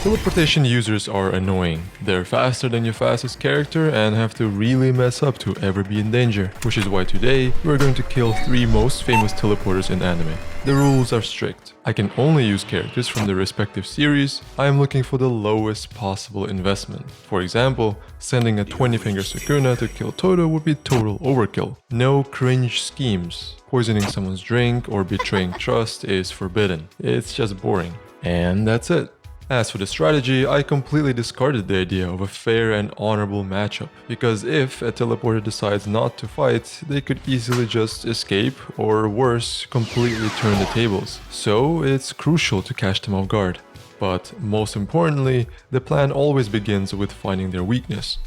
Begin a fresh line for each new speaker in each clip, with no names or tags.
Teleportation users are annoying. They're faster than your fastest character and have to really mess up to ever be in danger, which is why today we're going to kill 3 most famous teleporters in anime. The rules are strict. I can only use characters from the respective series. I am looking for the lowest possible investment. For example, sending a 20-finger Sukuna to kill Todo would be total overkill. No cringe schemes. Poisoning someone's drink or betraying trust is forbidden. It's just boring. And that's it. As for the strategy, I completely discarded the idea of a fair and honorable matchup, because if a teleporter decides not to fight, they could easily just escape, or worse, completely turn the tables. So it's crucial to catch them off guard. But most importantly, the plan always begins with finding their weakness.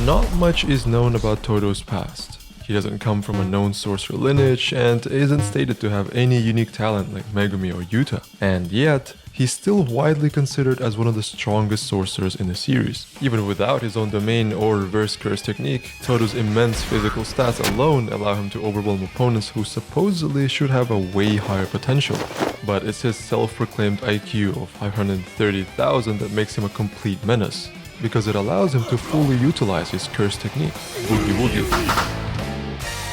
Not much is known about Todo's past. He doesn't come from a known sorcerer lineage and isn't stated to have any unique talent like Megumi or Yuta. And yet, he's still widely considered as one of the strongest sorcerers in the series. Even without his own domain or reverse curse technique, Todo's immense physical stats alone allow him to overwhelm opponents who supposedly should have a way higher potential. But it's his self-proclaimed IQ of 530,000 that makes him a complete menace, because it allows him to fully utilize his curse technique, Boogie Woogie.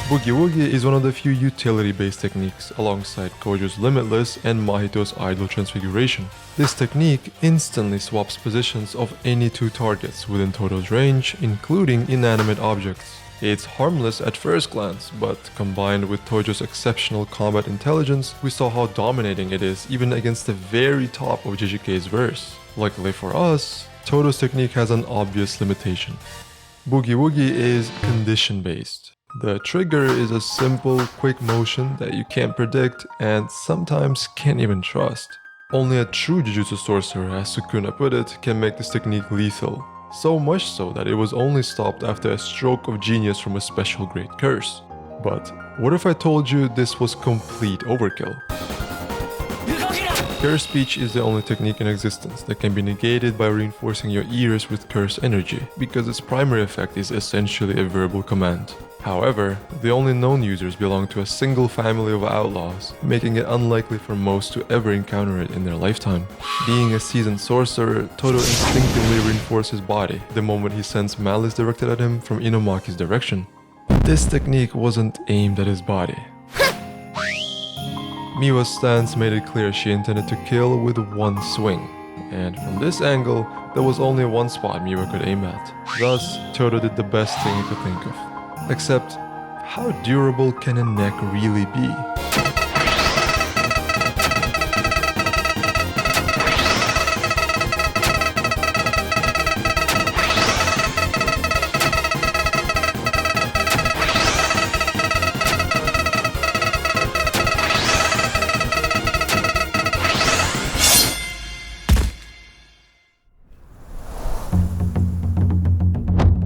Boogie Woogie is one of the few utility-based techniques alongside Gojo's Limitless and Mahito's Idol Transfiguration. This technique instantly swaps positions of any 2 targets within Todo's range, including inanimate objects. It's harmless at first glance, but combined with Tojo's exceptional combat intelligence, we saw how dominating it is even against the very top of JJK's verse. Luckily for us, Todo's technique has an obvious limitation. Boogie Woogie is condition-based. The trigger is a simple, quick motion that you can't predict and sometimes can't even trust. Only a true Jujutsu sorcerer, as Sukuna put it, can make this technique lethal. So much so that it was only stopped after a stroke of genius from a special great curse. But what if I told you this was complete overkill? Curse speech is the only technique in existence that can be negated by reinforcing your ears with curse energy, because its primary effect is essentially a verbal command. However, the only known users belong to a single family of outlaws, making it unlikely for most to ever encounter it in their lifetime. Being a seasoned sorcerer, Todo instinctively reinforces his body the moment he sends malice directed at him from Inomaki's direction. This technique wasn't aimed at his body. Miwa's stance made it clear she intended to kill with one swing, and from this angle, there was only one spot Miwa could aim at. Thus, Todo did the best thing he could think of. Except, how durable can a neck really be?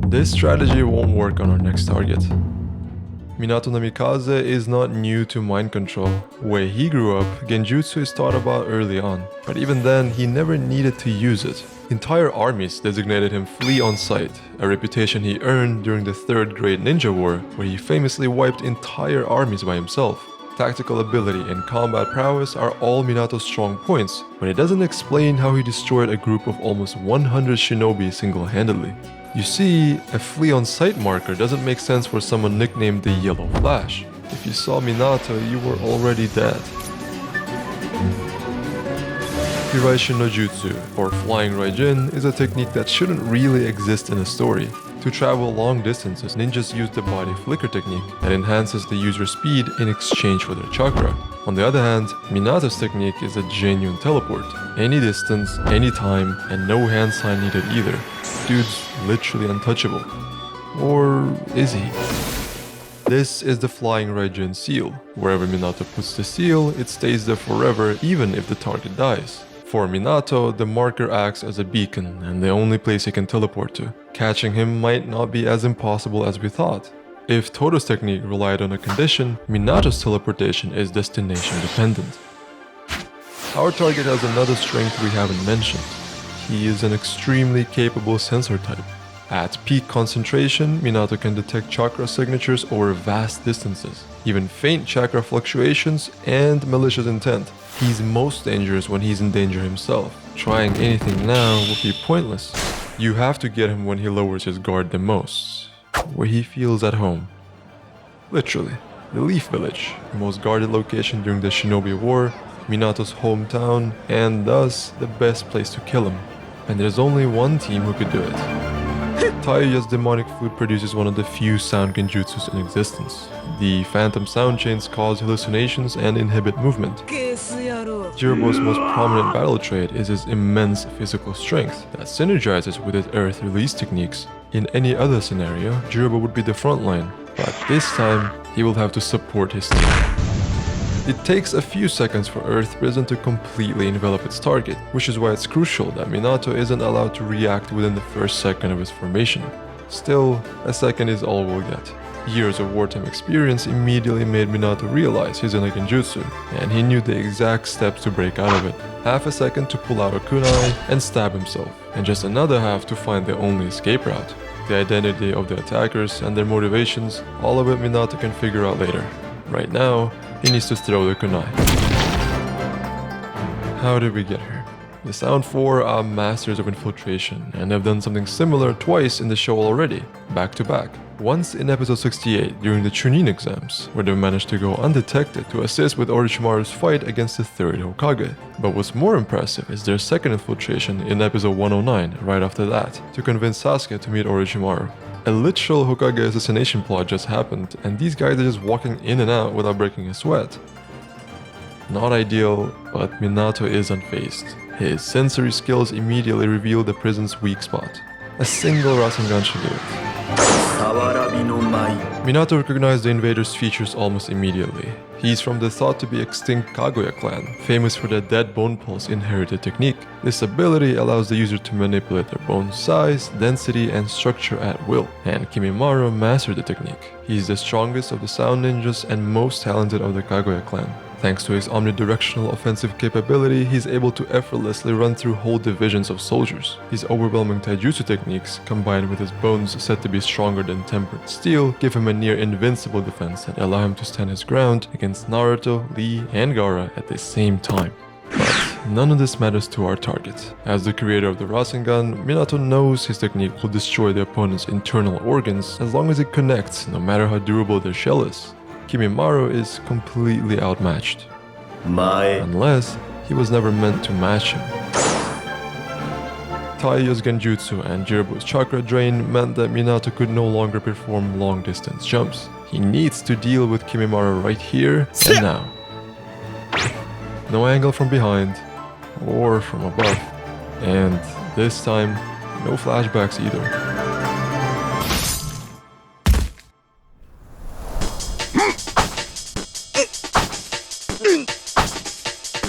This strategy won't work on our next target. Minato Namikaze is not new to mind control. Where he grew up, Genjutsu is thought about early on, but even then, he never needed to use it. Entire armies designated him Flea on Sight, a reputation he earned during the 3rd Great Ninja War, where he famously wiped entire armies by himself. Tactical ability and combat prowess are all Minato's strong points, but it doesn't explain how he destroyed a group of almost 100 shinobi single-handedly. You see, a Flea on Sight marker doesn't make sense for someone nicknamed the Yellow Flash. If you saw Minato, you were already dead. Hiraishin no Jutsu, or Flying Raijin, is a technique that shouldn't really exist in a story. To travel long distances, ninjas use the body flicker technique that enhances the user's speed in exchange for their chakra. On the other hand, Minato's technique is a genuine teleport. Any distance, any time, and no hand sign needed either. Dude's literally untouchable. Or is he? This is the Flying Raijin seal. Wherever Minato puts the seal, it stays there forever even if the target dies. For Minato, the marker acts as a beacon and the only place he can teleport to. Catching him might not be as impossible as we thought. If Todo's technique relied on a condition, Minato's teleportation is destination dependent. Our target has another strength we haven't mentioned. He is an extremely capable sensor type. At peak concentration, Minato can detect chakra signatures over vast distances, even faint chakra fluctuations and malicious intent. He's most dangerous when he's in danger himself. Trying anything now would be pointless. You have to get him when he lowers his guard the most, where he feels at home. Literally, the Leaf Village, the most guarded location during the Shinobi War, Minato's hometown, and thus the best place to kill him. And there's only one team who could do it. Taiyo's demonic flute produces one of the few sound genjutsus in existence. The phantom sound chains cause hallucinations and inhibit movement. Jirobo's most prominent battle trait is his immense physical strength that synergizes with his earth release techniques. In any other scenario, Jirobo would be the front line, but this time he will have to support his team. It takes a few seconds for Earth Prison to completely envelop its target, which is why it's crucial that Minato isn't allowed to react within the first second of his formation. Still, a second is all we'll get. Years of wartime experience immediately made Minato realize his inner genjutsu, and he knew the exact steps to break out of it. Half a second to pull out a kunai and stab himself, and just another half to find the only escape route. The identity of the attackers and their motivations, all of it Minato can figure out later. Right now, he needs to throw the kunai. How did we get here? The Sound 4 are masters of infiltration and have done something similar twice in the show already, back to back. Once in episode 68 during the Chunin exams, where they managed to go undetected to assist with Orochimaru's fight against the third Hokage. But what's more impressive is their second infiltration in episode 109 right after that, to convince Sasuke to meet Orochimaru. A literal Hokage assassination plot just happened, and these guys are just walking in and out without breaking a sweat. Not ideal, but Minato is unfazed. His sensory skills immediately reveal the prison's weak spot. A single Rasengan should do it. Minato recognized the invader's features almost immediately. He's from the thought-to-be extinct Kaguya clan, famous for their dead bone pulse inherited technique. This ability allows the user to manipulate their bone size, density, and structure at will, and Kimimaro mastered the technique. He's the strongest of the sound ninjas and most talented of the Kaguya clan. Thanks to his omnidirectional offensive capability, he's able to effortlessly run through whole divisions of soldiers. His overwhelming taijutsu techniques, combined with his bones said to be stronger than tempered steel, give him a near invincible defense that allow him to stand his ground against Naruto, Lee, and Gaara at the same time. But none of this matters to our target. As the creator of the Rasengan, Minato knows his technique will destroy the opponent's internal organs as long as it connects, no matter how durable their shell is. Kimimaro is completely outmatched. Unless he was never meant to match him. Taiyo's genjutsu and Jirobo's chakra drain meant that Minato could no longer perform long-distance jumps. He needs to deal with Kimimaro right here and now. No angle from behind or from above. And this time, no flashbacks either.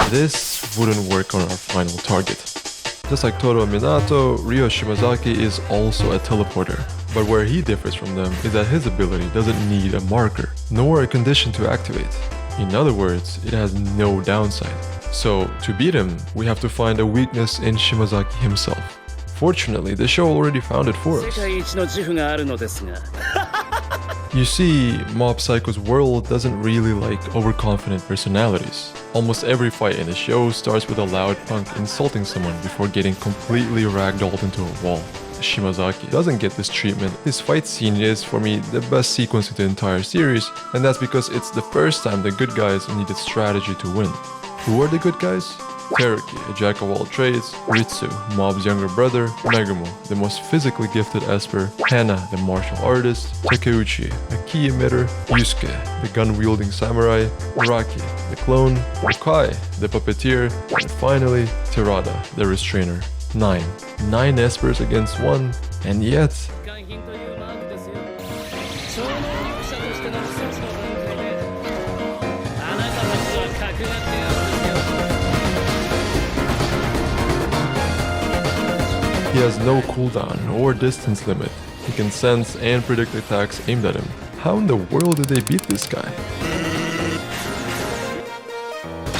This wouldn't work on our final target. Just like Todo Minato, Ryo Shimazaki is also a teleporter. But where he differs from them is that his ability doesn't need a marker, nor a condition to activate. In other words, it has no downside. So, to beat him, we have to find a weakness in Shimazaki himself. Fortunately, the show already found it for us. You see, Mob Psycho's world doesn't really like overconfident personalities. Almost every fight in the show starts with a loud punk insulting someone before getting completely ragdolled into a wall. Shimazaki doesn't get this treatment. His fight scene is, for me, the best sequence in the entire series, and that's because it's the first time the good guys needed strategy to win. Who are the good guys? Teruki, a jack of all trades, Ritsu, Mob's younger brother, Megumo, the most physically gifted Esper, Hana, the martial artist, Takeuchi, a key emitter, Yusuke, the gun-wielding samurai, Araki, the clone, Okai, the puppeteer, and finally, Terada, the restrainer. 9 Espers against 1, and yet... He has no cooldown or distance limit. He can sense and predict attacks aimed at him. How in the world did they beat this guy?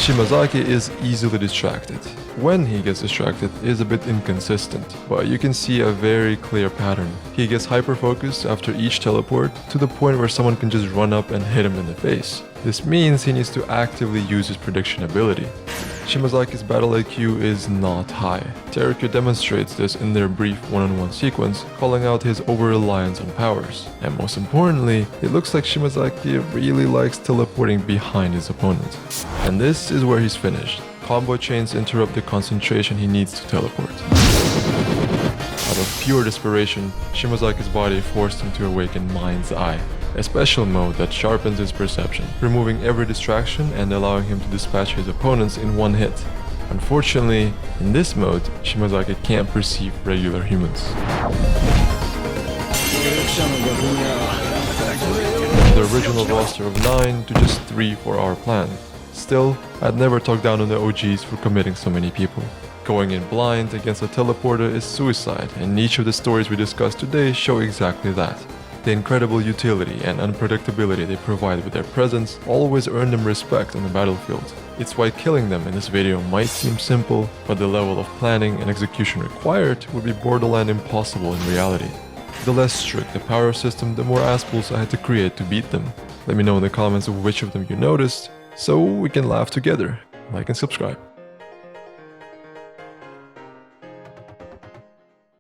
Shimazaki is easily distracted. When he gets distracted is a bit inconsistent, but you can see a very clear pattern. He gets hyper-focused after each teleport to the point where someone can just run up and hit him in the face. This means he needs to actively use his prediction ability. Shimazaki's battle IQ is not high. Terui demonstrates this in their brief one-on-one sequence, calling out his over-reliance on powers. And most importantly, it looks like Shimazaki really likes teleporting behind his opponent. And this is where he's finished. Combo chains interrupt the concentration he needs to teleport. Out of pure desperation, Shimazaki's body forced him to awaken Mind's Eye, a special mode that sharpens his perception, removing every distraction and allowing him to dispatch his opponents in one hit. Unfortunately, in this mode, Shimazaki can't perceive regular humans. From the original roster of 9 to just 3 for our plan. Still, I'd never talk down on the OGs for committing so many people. Going in blind against a teleporter is suicide, and each of the stories we discussed today show exactly that. The incredible utility and unpredictability they provide with their presence always earn them respect on the battlefield. It's why killing them in this video might seem simple, but the level of planning and execution required would be borderline impossible in reality. The less strict the power system, the more aspools I had to create to beat them. Let me know in the comments of which of them you noticed, so we can laugh together. Like and subscribe.